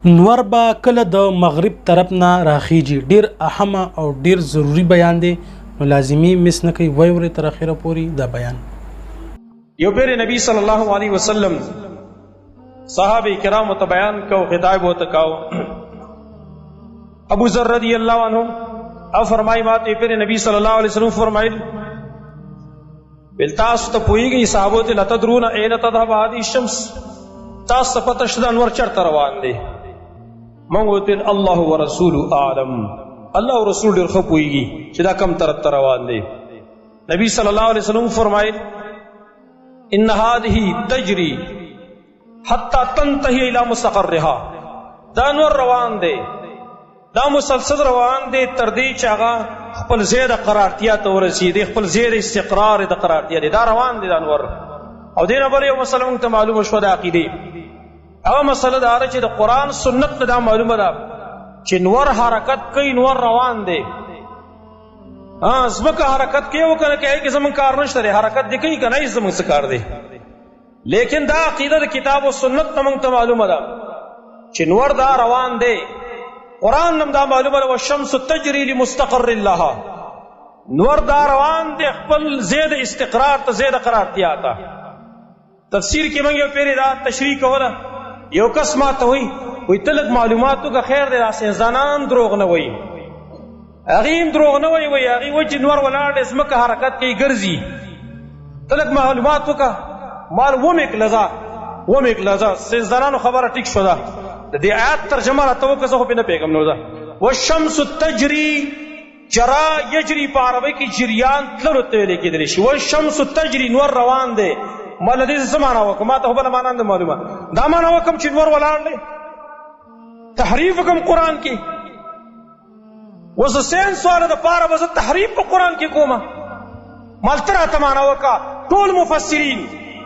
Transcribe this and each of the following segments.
نور به کله د مغرب طرف نه راخیږي. ډیر اهمه او ډیر ضروری بیان دی، نو لازمی مس نه کوي وایوري تر اخره پوری دا بیان. یو پیر نبی صلی الله علیه وسلم صحابه کرام ته بیان کو، خطاب وته کاو. ابو ذر رضی اللہ عنہ او فرمائی ماته پیر نبی صلی الله علیه وسلم فرمایل بلتاس ته پویږي صحابه ته لتدرون اين تذهب هذه الشمس، تاسو پته شته انور چرته روان دي؟ موتن الله ورسوله اعلم، الله او رسول ډیر خپويږي چې دا کم طرف روان دي. نبی صلی الله علیه وسلم فرمایل ان هذه تجري حتى تنتهي الى مستقرها، دا نور روان دي، دا مسلسل روان دي تر دې چې هغه خپل ځای د قرارتیا ته ورسېږي، خپل ځای د استقرار د قرارتیا دی، دا روان دي دا نور. او دینه بل یو مسله مونږ ته معلومه شوه د عقیدې، هغه مسله دا ده چې د قرآن سنت نه دا معلومه ده چې نور حرکت کوي، نور روان دی. ځمکه حرکت کوي او کنه کوي کې زمونږ کار نشته دی، حرکت دی کوي که نه زمونږ څه کار دی. لیکن دا عقیده د کتاب و سنت نه مونږ ته معلومه ده چې نور دا روان دی. قرآن نم دا معلومه ده والشمس تجري لمستقر لها، نور دا روان دی خپل ځای د استقرار ته، ځای د قرارتیا ته. تفسیر کې مونږ یو پیر دا تشریح کوله، یو کس ما ته وی تلک معلوماتو که خیر دی، سائنسدانان دروغ نه وایي، هغې هم دروغ نه وایي، وایي هغې وایي چې نور ولاړ دی ځمکه حرکت کوي ګرځي. تلک معلومات وکړه، مال ومې کلزه سائنسدانانو خبره ټیک شو ده. د دې آیات ترجمه راته وکړه، زه خو پې نه پوهېږم. نو ده والشمس تجري، جرا یجري په عربۍ کې جریان تللو ته ویلی کېدلی شي. والشمس تجري، نور روان دی. ما له دې څه معنا وکړم؟ ما ته خو بله معنا نه معلومه. دا معنا وکړم چې نور ولاړ دی، تحریف وکړم قرآن کې. اوس د ساینس والا دپاره به زه تحریف په قرآن کې کومه؟ ما ته راته معنا وکړه. ټول مفسرین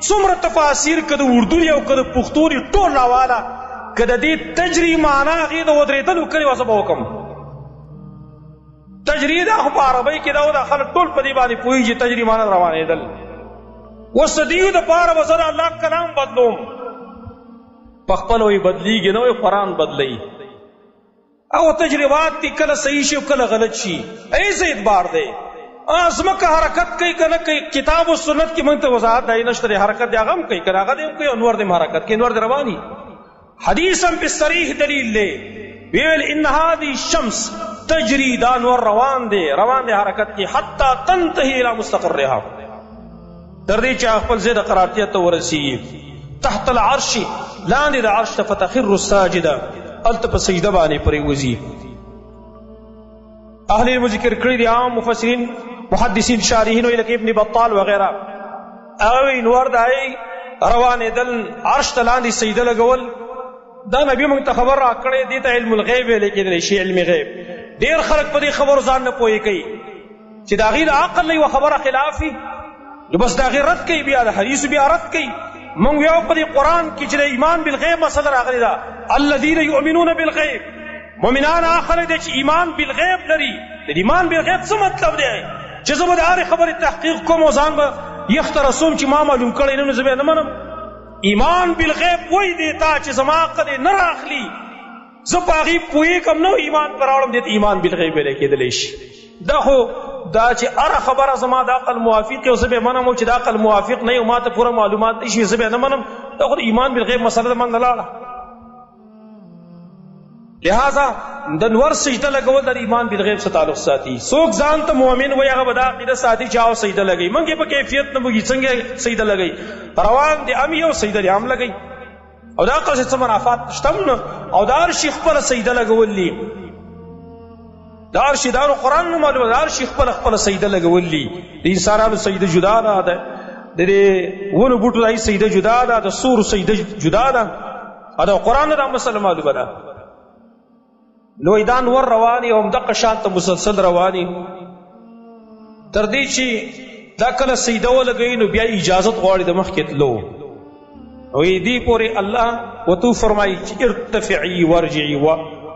څومره تفاسیر که د اردو دي او که د پښتو دي، ټول راواله که د دې تجري معنا هغې د ودرېدلو کړې وه، زه به وکړم. تجري دا خو په عربۍ کې دا خلک ټول په دې باندې پوهېږي چې تجري معنا روانېدل. اوس د دیو دپاره به زه د الله کلام بدلوم، پخپله وایي بدلیږي نه، وایي قرآن بدلوي. او تجربات دي کله صحیح شي او کله غلط شي، ایسه اعتبار دی. ځمکه حرکت کوي که نه کوي، کتاب و سنت کې مونږ ته وضاحت دی نشته دی. حرکت دی هغه هم کوي، که هغه دی هم کوي، او نور دی هم حرکت کوي، نور دی رواني. حدیث هم په صریح دلیل دی، ویل ان هذه الشمس تجري، دا نور روان دی حرکت کې، حتی تنتهي الى مستقرها، تر دې چې خپل ځای د قرارتیا ته ورسېږي. تحت العرش، لاندې د عرش ته، فتخر الساجده، هلته په سجده باندې پرېوځي. اهل علم ذکر کړي دي، عام مفسرین محدثین شارحین لکه ابن بطال وغیره، هغه وایي نور د هغې روانېدل، عرش ته لاندې سجده لګول. دا نبي موږ ته خبر راکړی، دې ته علم الغیب ویلی کېدلی شي، علم غیب. ډېر خلک په دې خبرو ځان نه پوهې کوي چې د هغې د عقل نه یوه خبره خلاف وي، نو بس د هغې رد کوي، بیا د حدیثو بیا رد کوي. مونږ ویو په دې قرآن کې چې د ایمان بالغیب مسله راغلې ده، الذین یؤمنون بالغیب، مؤمنان هغه خلک دی چې ایمان بالغیب لري. د ایمان بالغیب څه مطلب دی؟ چې زه به د هرې خبرې تحقیق کوم او ځان به یخته رسوم چې ما معلوم کړی نه، نو زه بیا نه منم. ایمان بالغیب وایي دې ته چې زما عقل نه راخلي، زه په هغې پوهېږم نه، ایمان پر راوړم، دې ته ایمان بالغیب ویلی کېدلی شي. دا خو دا چې هره خبره زما د عقل موافق یو، زه به منم، او چې د عقل موافق نه یو، ما ته پوره معلومات نه شي، زه به نه منم. دا خو د ایمان بالغیب مسله د من نه لاړه. لہذا د نور سجده لګول د ایمان بالغیب سره تعلق ساتي. څوک ځان ته مؤمن وایي هغه به دا عقیده ساتي چې او سجده لګوي، موږ یې په کیفیت نه پوهېږي څنګه سجده لګوي، روان دی هم یو سجده دی هم لګوي، او د عقل څه منافات شته هم نه. او د هر شي خپله سجده لګول دي، د هر شي دا قرآن نه معلومه، د هر شي خپله سجده لګول دي. د انسانانو سجده جدا ده، د دې ونو بوټو دای سجده جدا ده، د سورو سجده جدا ده، او د قرآن دا مسله معلومه ده. نو دا نور رواني او همدغه شان ته مسلسل رواني، تر دې چې دا کله سجده ولګوي نو بیا اجازت غواړي د مخکې تلو. او دې پورې الله وتو فرمایي چې ارتفعي ورجعي،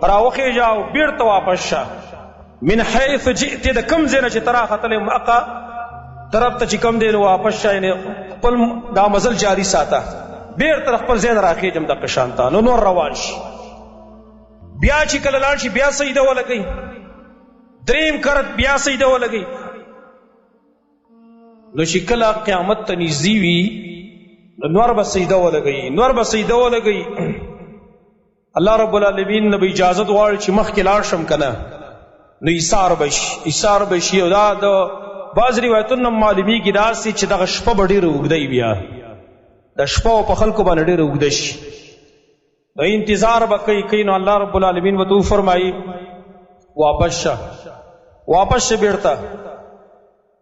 راوخېږه او بیرته واپس شه، من حیث جئت، د کوم ځای نه چې ته راختلې مقه طرف ته چې کوم دی نو واپس شه، یعنې خپل دا مزل جاري ساته، بیرته خپل ځای نه راخېږم دغه شان ته، نو نور روان شي. بیا چې کله لاړ شي بیا سجده ولګي، دریم کرت بیا سجده ولګي. نو چې کله قیامت ته نږدې وي نور به سجده ولګي، نور به سجده ولګي. الله رب العالمین نو اجازه غواړي چې مخکې لاړ شم کنه، نو ایثار بشي. او دا د بعض روایتونو معلومیږي داسې چې دغه شپه به ډېره اوږده بیا د شپه په خلکو باندې ډېره اوږده شي. نو انتظار به کوي. نو الله رب العالمین ورته وفرمایي واپس شه بیرته،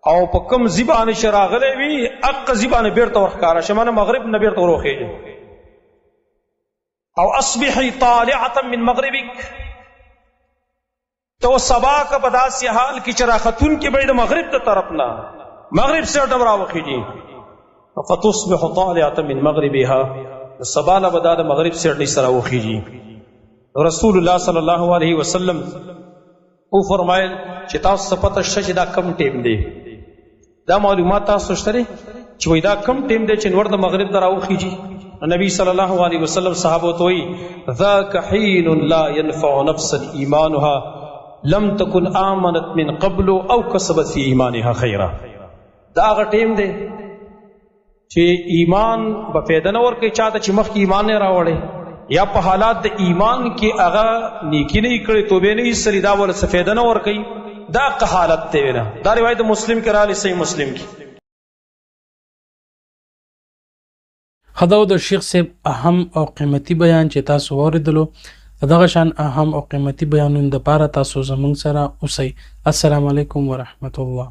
او په کوم ځای باندې چې راغلی وي هغه ځای باندې بیرته ورښکاره شه، معنی مغرب نه بیرته وروخېږي. او اصبحي طالعة من مغربک، تو سبا کا په داسې حال کې چې راختونکي به د مغرب د طرف نه مغرب سیټ هم راوخېږي. فتصبح طالعة من مغربها، سبا نه به دا د مغرب سیټ نه سره راوخېږي. رسول الله صلی الله علیه وسلم او فرمایل چې تاسو څه پته شته چې دا کم ټیم دی، دا معلومات تاسو شته چې وایي دا کم ټیم دی چې نور د مغرب ته راوخېږي. نبی صلی الله علیه وسلم صحابه ته وایي ذاک حین لا ينفع نفسا ایمانها لم تکن آمنت من قبل او کسبت فی ایمانها خیرا. دا هغه ټیم دی چې ایمان به فایده نه ورکوي چاته چې مخکې ایمان نه راوړی یا په حالات د ایمان کې هغه نیکي نه کړې توبې نه ایستلې، دا ورته څه فایده نه ورکوي. دا هغه حالت دی نه. دا روایت مسلم کې راغلی، صحیح مسلم کې. خداو د شیخ صاحب اهم او قیمتي بیان چې تاسو واوریدلو، دغه شان اهم او قیمتي بیانونو لپاره تاسو زموږ سره اوسئ. السلام علیکم ورحمت الله.